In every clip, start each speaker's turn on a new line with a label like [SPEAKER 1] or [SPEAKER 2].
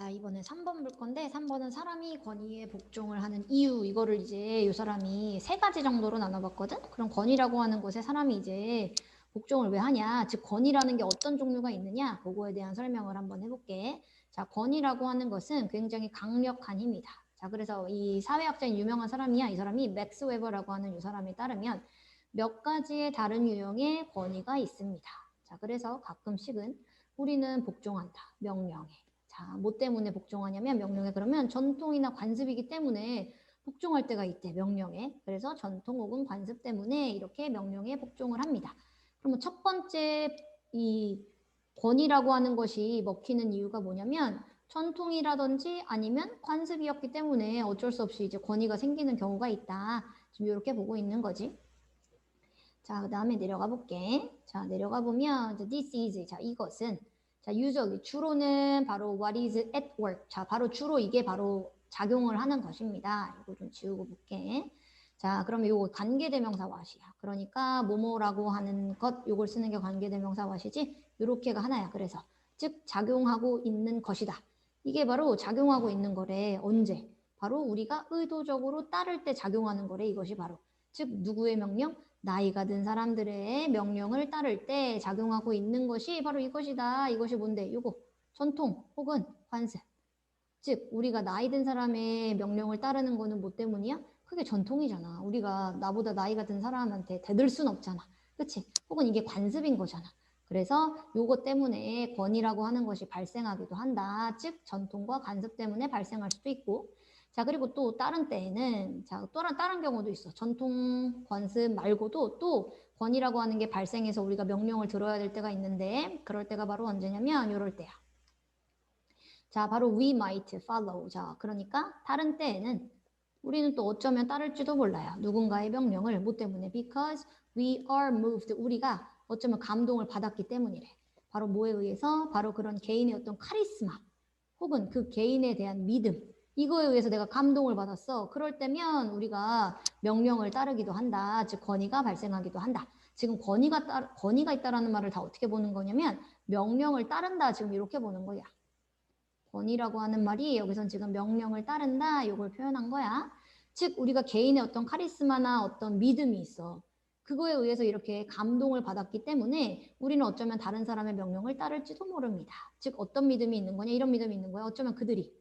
[SPEAKER 1] 자, 이번에 3번 볼 건데 3번은 사람이 권위에 복종을 하는 이유, 이거를 이제 이 사람이 세 가지 정도로 나눠봤거든? 그럼 권위라고 하는 것에 사람이 이제 복종을 왜 하냐, 즉 권위라는 게 어떤 종류가 있느냐, 그거에 대한 설명을 한번 해볼게. 자, 권위라고 하는 것은 굉장히 강력한 힘이다. 자, 그래서 이 사회학자인 유명한 사람이야. 이 사람이 맥스 웨버라고 하는 이 사람에 따르면 몇 가지의 다른 유형의 권위가 있습니다. 자, 그래서 가끔씩은 우리는 복종한다, 명령에. 자, 뭐 때문에 복종하냐면 명령에, 그러면 전통이나 관습이기 때문에 복종할 때가 있대, 명령에. 그래서 전통 혹은 관습 때문에 이렇게 명령에 복종을 합니다. 그러면 첫 번째 이 권위라고 하는 것이 먹히는 이유가 뭐냐면 전통이라든지 아니면 관습이었기 때문에 어쩔 수 없이 이제 권위가 생기는 경우가 있다. 지금 이렇게 보고 있는 거지. 자, 그 다음에 내려가 볼게. 자, 내려가 보면 this is, 자, 이것은, 자, usually, 주로는 바로 what is at work. 자, 바로 주로 이게 바로 작용을 하는 것입니다. 이거 좀 지우고 볼게. 자, 그러면 요거 관계대명사 what이야. 그러니까 뭐뭐라고 하는 것, 요걸 쓰는 게 관계대명사 what이지. 요렇게가 하나야. 그래서 즉 작용하고 있는 것이다. 이게 바로 작용하고 있는 거래. 언제? 바로 우리가 의도적으로 따를 때 작용하는 거래. 이것이 바로. 즉 누구의 명령? 나이가 든 사람들의 명령을 따를 때 작용하고 있는 것이 바로 이것이다. 이것이 뭔데? 요거 전통 혹은 관습. 즉 우리가 나이 든 사람의 명령을 따르는 거는 뭐 때문이야? 그게 전통이잖아. 우리가 나보다 나이가 든 사람한테 대들 순 없잖아. 그치? 혹은 이게 관습인 거잖아. 그래서 요거 때문에 권위라고 하는 것이 발생하기도 한다. 즉 전통과 관습 때문에 발생할 수도 있고, 자, 그리고 또 다른 때에는, 자, 또 다른 경우도 있어. 전통, 관습 말고도 또 권위라고 하는 게 발생해서 우리가 명령을 들어야 될 때가 있는데, 그럴 때가 바로 언제냐면 이럴 때야. 자, 바로 we might follow. 자, 그러니까 다른 때에는 우리는 또 어쩌면 따를지도 몰라요. 누군가의 명령을. 뭐 때문에? Because we are moved. 우리가 어쩌면 감동을 받았기 때문이래. 바로 뭐에 의해서? 바로 그런 개인의 어떤 카리스마 혹은 그 개인에 대한 믿음, 이거에 의해서 내가 감동을 받았어. 그럴 때면 우리가 명령을 따르기도 한다. 즉 권위가 발생하기도 한다. 지금 권위가 있다라는 말을 다 어떻게 보는 거냐면 명령을 따른다. 지금 이렇게 보는 거야. 권위라고 하는 말이 여기선 지금 명령을 따른다. 이걸 표현한 거야. 즉 우리가 개인의 어떤 카리스마나 어떤 믿음이 있어. 그거에 의해서 이렇게 감동을 받았기 때문에 우리는 어쩌면 다른 사람의 명령을 따를지도 모릅니다. 즉 어떤 믿음이 있는 거냐? 이런 믿음이 있는 거야. 어쩌면 그들이,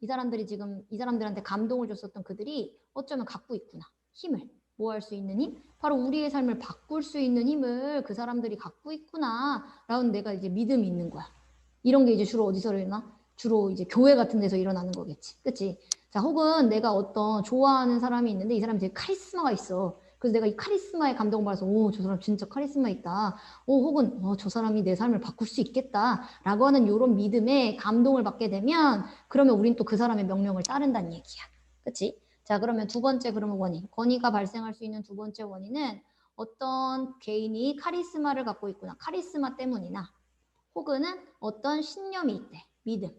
[SPEAKER 1] 이 사람들이 지금 이 사람들한테 감동을 줬었던 그들이 어쩌면 갖고 있구나. 힘을. 뭐 할 수 있는 힘? 바로 우리의 삶을 바꿀 수 있는 힘을 그 사람들이 갖고 있구나. 라는 내가 이제 믿음이 있는 거야. 이런 게 이제 주로 어디서 일어나? 주로 이제 교회 같은 데서 일어나는 거겠지. 그치? 자, 혹은 내가 어떤 좋아하는 사람이 있는데 이 사람이 되게 카리스마가 있어. 그래서 내가 이 카리스마에 감동받아서 오, 저 사람 진짜 카리스마 있다. 오, 혹은 저 사람이 내 삶을 바꿀 수 있겠다. 라고 하는 이런 믿음에 감동을 받게 되면 그러면 우린 또 그 사람의 명령을 따른다는 얘기야. 그치? 자, 그러면 두 번째 그러면 원인. 권위가 발생할 수 있는 두 번째 원인은 어떤 개인이 카리스마를 갖고 있구나. 카리스마 때문이나 혹은 어떤 신념이 있대. 믿음.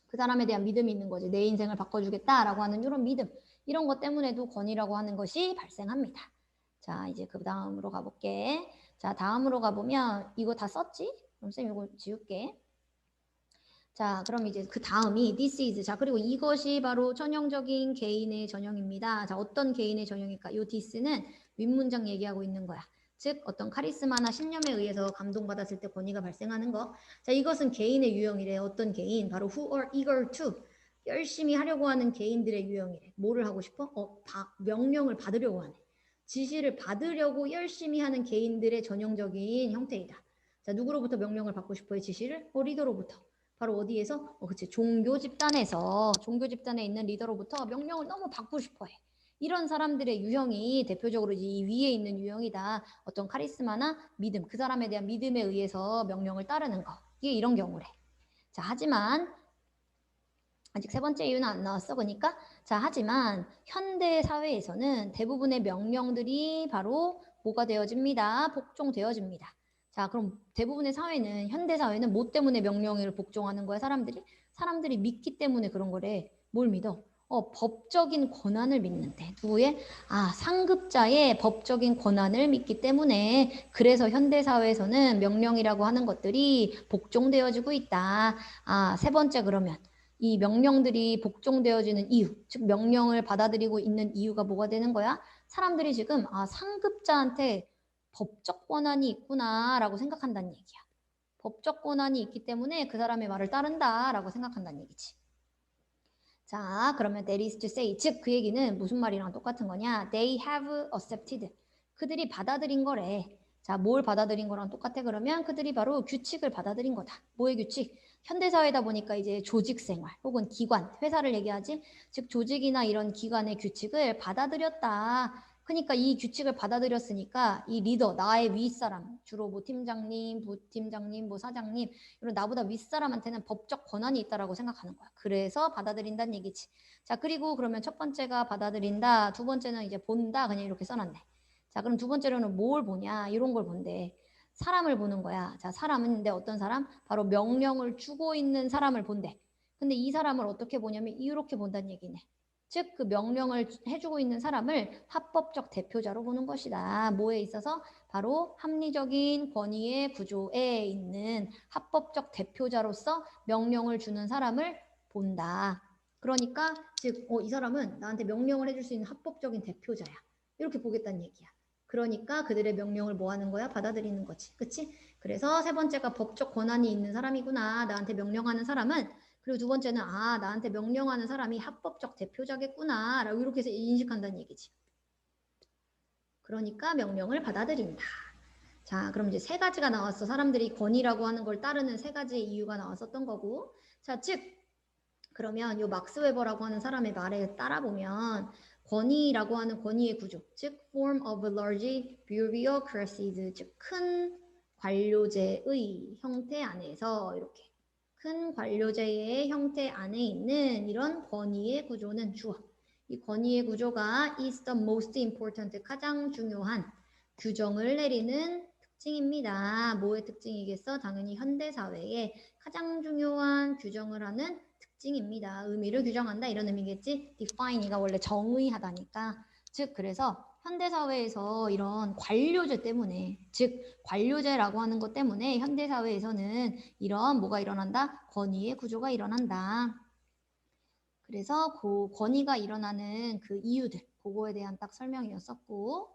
[SPEAKER 1] 그 사람에 대한 믿음이 있는 거지. 내 인생을 바꿔주겠다라고 하는 이런 믿음. 이런 것 때문에도 권위라고 하는 것이 발생합니다. 자, 이제 그 다음으로 가볼게. 자, 다음으로 가보면 이거 다 썼지? 그럼 쌤 이거 지울게. 자, 그럼 이제 그 다음이 this is. 자, 그리고 이것이 바로 전형적인 개인의 전형입니다. 자, 어떤 개인의 전형일까? 요 this는 윗문장 얘기하고 있는 거야. 즉 어떤 카리스마나 신념에 의해서 감동받았을 때 권위가 발생하는 거. 자, 이것은 개인의 유형이래. 어떤 개인? 바로 who are eager to. 열심히 하려고 하는 개인들의 유형이래. 뭐를 하고 싶어? 명령을 받으려고 하네. 지시를 받으려고 열심히 하는 개인들의 전형적인 형태이다. 자, 누구로부터 명령을 받고 싶어요? 지시를? 리더로부터. 바로 어디에서? 그치. 종교 집단에 있는 리더로부터 명령을 너무 받고 싶어 해. 이런 사람들의 유형이 대표적으로 이 위에 있는 유형이다. 어떤 카리스마나 믿음, 그 사람에 대한 믿음에 의해서 명령을 따르는 거. 이게 이런 경우래. 자, 하지만 아직 세 번째 이유는 안 나왔어. 그러니까 자, 하지만 현대 사회에서는 대부분의 명령들이 바로 뭐가 되어집니다. 복종되어집니다. 자, 그럼 대부분의 사회는, 현대 사회는 뭐 때문에 명령을 복종하는 거야? 사람들이 믿기 때문에 그런 거래. 뭘 믿어? 법적인 권한을 믿는데 누구의? 상급자의 법적인 권한을 믿기 때문에 그래서 현대사회에서는 명령이라고 하는 것들이 복종되어지고 있다. 세 번째 그러면 이 명령들이 복종되어지는 이유, 즉 명령을 받아들이고 있는 이유가 뭐가 되는 거야? 사람들이 지금 상급자한테 법적 권한이 있구나라고 생각한다는 얘기야. 법적 권한이 있기 때문에 그 사람의 말을 따른다라고 생각한다는 얘기지. 자, 그러면 that is to say, 즉 그 얘기는 무슨 말이랑 똑같은 거냐? They have accepted. 그들이 받아들인 거래. 자, 뭘 받아들인 거랑 똑같아? 그러면 그들이 바로 규칙을 받아들인 거다. 뭐의 규칙? 현대사회다 보니까 이제 조직생활 혹은 기관, 회사를 얘기하지? 즉 조직이나 이런 기관의 규칙을 받아들였다. 그러니까 이 규칙을 받아들였으니까 이 리더, 나의 윗사람, 주로 뭐 팀장님, 부팀장님, 뭐 사장님 이런 나보다 윗사람한테는 법적 권한이 있다라고 생각하는 거야. 그래서 받아들인다는 얘기지. 자, 그리고 그러면 첫 번째가 받아들인다, 두 번째는 이제 본다, 그냥 이렇게 써놨네. 자, 그럼 두 번째로는 뭘 보냐? 이런 걸 본대. 사람을 보는 거야. 자, 사람은 근데 어떤 사람? 바로 명령을 주고 있는 사람을 본대. 근데 이 사람을 어떻게 보냐면 이렇게 본다는 얘기네. 즉, 그 명령을 해주고 있는 사람을 합법적 대표자로 보는 것이다. 뭐에 있어서? 바로 합리적인 권위의 구조에 있는 합법적 대표자로서 명령을 주는 사람을 본다. 그러니까 즉, 이 사람은 나한테 명령을 해줄 수 있는 합법적인 대표자야. 이렇게 보겠다는 얘기야. 그러니까 그들의 명령을 뭐 하는 거야? 받아들이는 거지. 그치? 그래서 세 번째가 법적 권한이 있는 사람이구나. 나한테 명령하는 사람은. 그리고 두 번째는 나한테 명령하는 사람이 합법적 대표자겠구나. 라고 이렇게 해서 인식한다는 얘기지. 그러니까 명령을 받아들인다. 자, 그럼 이제 세 가지가 나왔어. 사람들이 권위라고 하는 걸 따르는 세 가지의 이유가 나왔었던 거고. 자, 즉 그러면 요 막스 웨버라고 하는 사람의 말에 따라보면 권위라고 하는 권위의 구조, 즉 form of large bureaucracies, 즉 큰 관료제의 형태 안에서 이렇게 큰 관료제의 형태 안에 있는 이런 권위의 구조는 주어. 이 권위의 구조가 is the most important, 가장 중요한 규정을 내리는 특징입니다. 뭐의 특징이겠어? 당연히 현대사회에 가장 중요한 규정을 하는 특징입니다. 의미를 규정한다 이런 의미겠지? define이가 원래 정의하다니까. 즉 그래서 현대사회에서 이런 관료제 때문에, 즉 관료제라고 하는 것 때문에 현대사회에서는 이런 뭐가 일어난다? 권위의 구조가 일어난다. 그래서 그 권위가 일어나는 그 이유들, 그거에 대한 딱 설명이었었고,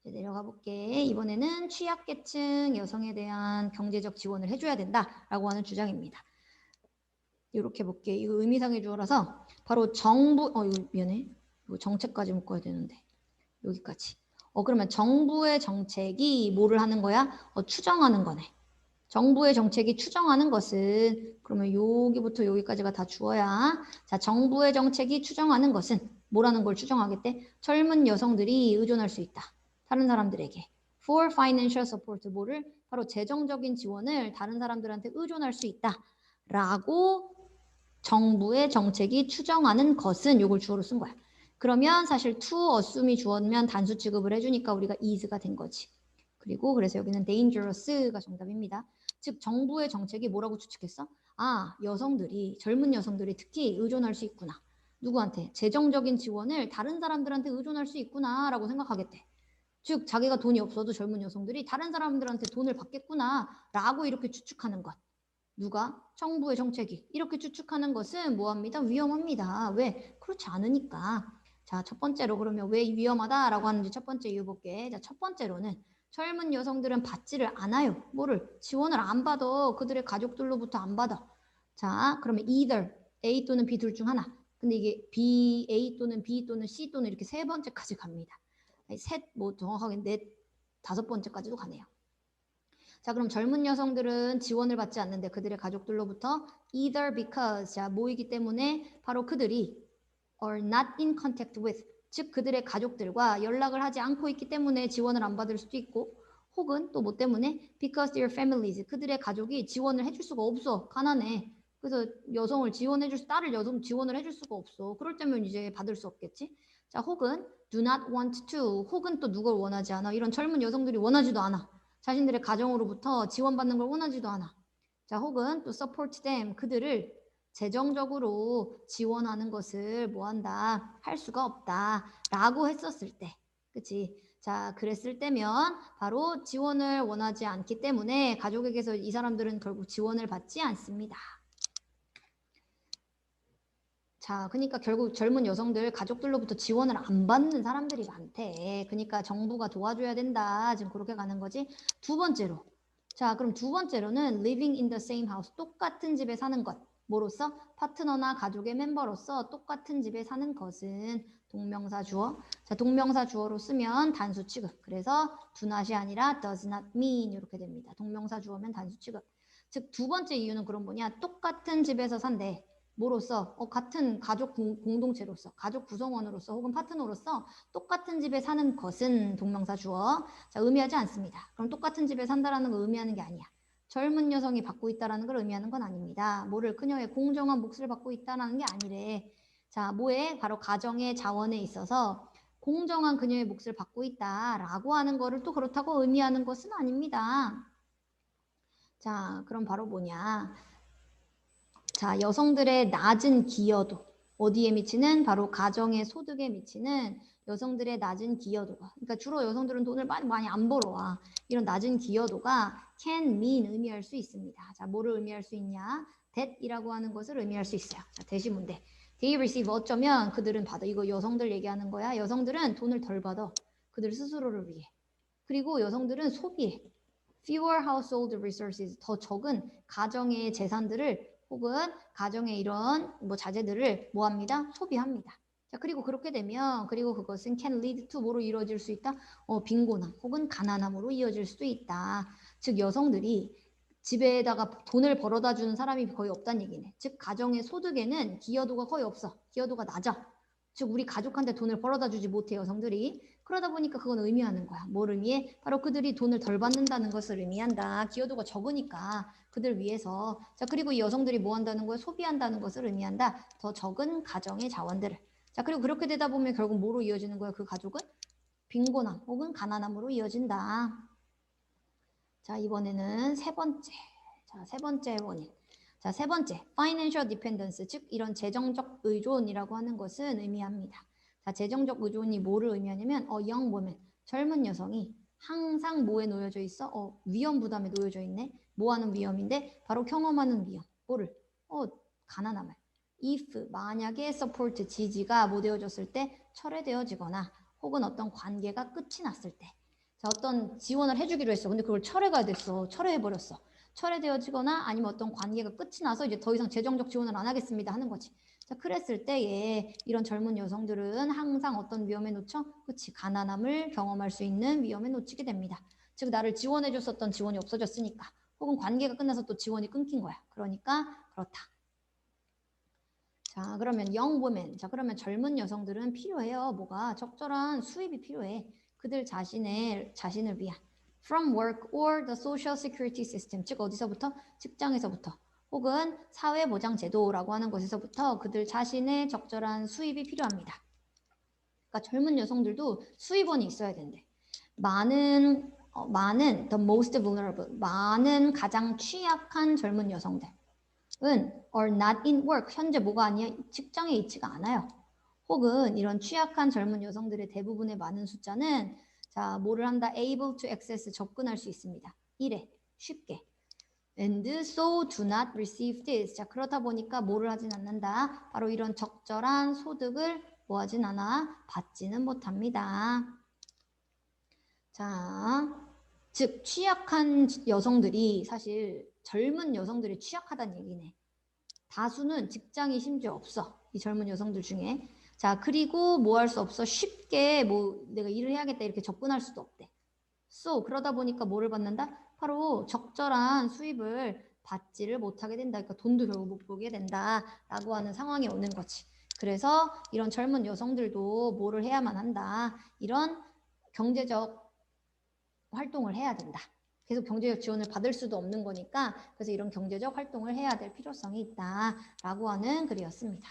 [SPEAKER 1] 이제 내려가 볼게. 이번에는 취약계층 여성에 대한 경제적 지원을 해줘야 된다라고 하는 주장입니다. 이렇게 볼게. 이거 의미상의 주어라서 바로 정부, 이거 미안해. 이거 정책까지 묶어야 되는데. 여기까지. 그러면 정부의 정책이 뭐를 하는 거야? 추정하는 거네. 정부의 정책이 추정하는 것은, 그러면 여기부터 여기까지가 다 주어야. 자, 정부의 정책이 추정하는 것은 뭐라는 걸 추정하겠대? 젊은 여성들이 의존할 수 있다. 다른 사람들에게. For financial support, 뭐를? 바로 재정적인 지원을 다른 사람들한테 의존할 수 있다. 라고 정부의 정책이 추정하는 것은 요걸 주어로 쓴 거야. 그러면 사실 to assume이 주어면 단수 취급을 해주니까 우리가 is가 된 거지. 그리고 그래서 여기는 dangerous가 정답입니다. 즉 정부의 정책이 뭐라고 추측했어? 여성들이, 젊은 여성들이 특히 의존할 수 있구나. 누구한테? 재정적인 지원을 다른 사람들한테 의존할 수 있구나 라고 생각하겠대. 즉 자기가 돈이 없어도 젊은 여성들이 다른 사람들한테 돈을 받겠구나 라고 이렇게 추측하는 것. 누가? 정부의 정책이. 이렇게 추측하는 것은 뭐합니다? 위험합니다. 왜? 그렇지 않으니까. 자, 첫 번째로 그러면 왜 위험하다라고 하는지 첫 번째 이유 볼게. 자, 첫 번째로는 젊은 여성들은 받지를 않아요. 뭐를? 지원을 안 받아. 그들의 가족들로부터 안 받아. 자, 그러면 either A 또는 B 둘 중 하나. 근데 이게 B, A 또는 B 또는 C 또는 이렇게 세 번째까지 갑니다. 셋, 뭐 정확하게 넷, 다섯 번째까지도 가네요. 자, 그럼 젊은 여성들은 지원을 받지 않는데 그들의 가족들로부터 either because, 자, 뭐이기 때문에 바로 그들이 are not in contact with, 즉 그들의 가족들과 연락을 하지 않고 있기 때문에 지원을 안 받을 수도 있고, 혹은 또 뭐 때문에 because their families, 그들의 가족이 지원을 해줄 수가 없어. 가난해. 그래서 여성을 딸을 여성 지원을 해줄 수가 없어. 그럴 때면 이제 받을 수 없겠지. 자, 혹은 do not want to, 혹은 또 누굴 원하지 않아. 이런 젊은 여성들이 원하지도 않아. 자신들의 가정으로부터 지원받는 걸 원하지도 않아. 자, 혹은 또 support them, 그들을 재정적으로 지원하는 것을 뭐한다? 할 수가 없다. 라고 했었을 때. 그치? 자, 그랬을 때면 바로 지원을 원하지 않기 때문에 가족에게서 이 사람들은 결국 지원을 받지 않습니다. 자, 그러니까 결국 젊은 여성들 가족들로부터 지원을 안 받는 사람들이 많대. 그러니까 정부가 도와줘야 된다. 지금 그렇게 가는 거지. 두 번째로. 자, 그럼 두 번째로는 living in the same house. 똑같은 집에 사는 것. 뭐로서? 파트너나 가족의 멤버로서 똑같은 집에 사는 것은 동명사 주어. 자, 동명사 주어로 쓰면 단수 취급. 그래서 do not이 아니라 does not mean 이렇게 됩니다. 동명사 주어면 단수 취급. 즉, 두 번째 이유는 그럼 뭐냐? 똑같은 집에서 산대. 뭐로서? 같은 가족 공동체로서, 가족 구성원으로서 혹은 파트너로서 똑같은 집에 사는 것은 동명사 주어. 자, 의미하지 않습니다. 그럼 똑같은 집에 산다라는 걸 의미하는 게 아니야. 젊은 여성이 받고 있다라는 걸 의미하는 건 아닙니다. 뭐를 그녀의 공정한 몫을 받고 있다라는 게 아니래. 자, 뭐에? 바로 가정의 자원에 있어서 공정한 그녀의 몫을 받고 있다라고 하는 거를 또 그렇다고 의미하는 것은 아닙니다. 자, 그럼 바로 뭐냐? 자, 여성들의 낮은 기여도. 어디에 미치는? 바로 가정의 소득에 미치는 여성들의 낮은 기여도가. 그러니까 주로 여성들은 돈을 많이 안 벌어와. 이런 낮은 기여도가 can mean 의미할 수 있습니다. 자, 뭐를 의미할 수 있냐? that이라고 하는 것을 의미할 수 있어요. 자, 대시 문제. They receive 어쩌면 그들은 받아. 이거 여성들 얘기하는 거야. 여성들은 돈을 덜 받아. 그들 스스로를 위해. 그리고 여성들은 소비해. fewer household resources. 더 적은 가정의 재산들을 혹은 가정의 이런 자재들을 뭐합니다? 소비합니다. 자, 그리고 그렇게 되면 그리고 그것은 can lead to 뭐로 이루어질 수 있다? 빈곤함 혹은 가난함으로 이어질 수도 있다. 즉 여성들이 집에다가 돈을 벌어다 주는 사람이 거의 없다는 얘기네. 즉 가정의 소득에는 기여도가 거의 없어. 기여도가 낮아. 즉 우리 가족한테 돈을 벌어다 주지 못해 여성들이. 그러다 보니까 그건 의미하는 거야. 뭘 의미해? 바로 그들이 돈을 덜 받는다는 것을 의미한다. 기여도가 적으니까 그들 위해서. 자, 그리고 이 여성들이 뭐 한다는 거야? 소비한다는 것을 의미한다. 더 적은 가정의 자원들을. 자, 그리고 그렇게 되다 보면 결국 뭐로 이어지는 거야? 그 가족은? 빈곤함 혹은 가난함으로 이어진다. 자, 이번에는 세 번째. 자, 세 번째 원인. 자, 세 번째. financial dependence, 즉 이런 재정적 의존이라고 하는 것은 의미합니다. 자, 재정적 의존이 뭐를 의미하냐면 young woman, 젊은 여성이 항상 뭐에 놓여져 있어? 위험 부담에 놓여져 있네. 뭐 하는 위험인데? 바로 경험하는 위험. 뭐를? 가난함을. if 만약에 support 지지가 뭐 되어졌을 때 철회되어지거나 혹은 어떤 관계가 끝이 났을 때. 자, 어떤 지원을 해주기로 했어. 근데 그걸 철회가 됐어. 철회해버렸어. 철회되어지거나 아니면 어떤 관계가 끝이 나서 이제 더 이상 재정적 지원을 안 하겠습니다 하는 거지. 자, 그랬을 때에 이런 젊은 여성들은 항상 어떤 위험에 놓쳐? 그치, 가난함을 경험할 수 있는 위험에 놓치게 됩니다. 즉 나를 지원해줬었던 지원이 없어졌으니까 혹은 관계가 끝나서 또 지원이 끊긴 거야. 그러니까 그렇다. 자, 그러면 young women. 자, 그러면 젊은 여성들은 필요해요. 뭐가? 적절한 수입이 필요해. 그들 자신을 위한 from work or the social security system. 즉 어디서부터? 직장에서부터 혹은 사회보장제도라고 하는 곳에서부터 그들 자신의 적절한 수입이 필요합니다. 그러니까 젊은 여성들도 수입원이 있어야 된대. 많은 the most vulnerable, 많은 가장 취약한 젊은 여성들. 은 are not in work, 현재 뭐가 아니야? 직장에 있지가 않아요. 혹은 이런 취약한 젊은 여성들의 대부분의 많은 숫자는 자, 뭐를 한다? able to access, 접근할 수 있습니다. 이래, 쉽게. and so do not receive this. 자, 그렇다 보니까 뭐를 하진 않는다? 바로 이런 적절한 소득을 뭐 하진 않아? 받지는 못합니다. 자, 즉 취약한 여성들이 사실 젊은 여성들이 취약하다는 얘기네. 다수는 직장이 심지어 없어. 이 젊은 여성들 중에. 자, 그리고 뭐 할 수 없어? 쉽게 뭐 내가 일을 해야겠다 이렇게 접근할 수도 없대. So, 그러다 보니까 뭐를 받는다? 바로 적절한 수입을 받지를 못하게 된다. 그러니까 돈도 결국 못 벌게 된다라고 하는 상황이 오는 거지. 그래서 이런 젊은 여성들도 뭐를 해야만 한다. 이런 경제적 활동을 해야 된다. 계속 경제적 지원을 받을 수도 없는 거니까 그래서 이런 경제적 활동을 해야 될 필요성이 있다라고 하는 글이었습니다.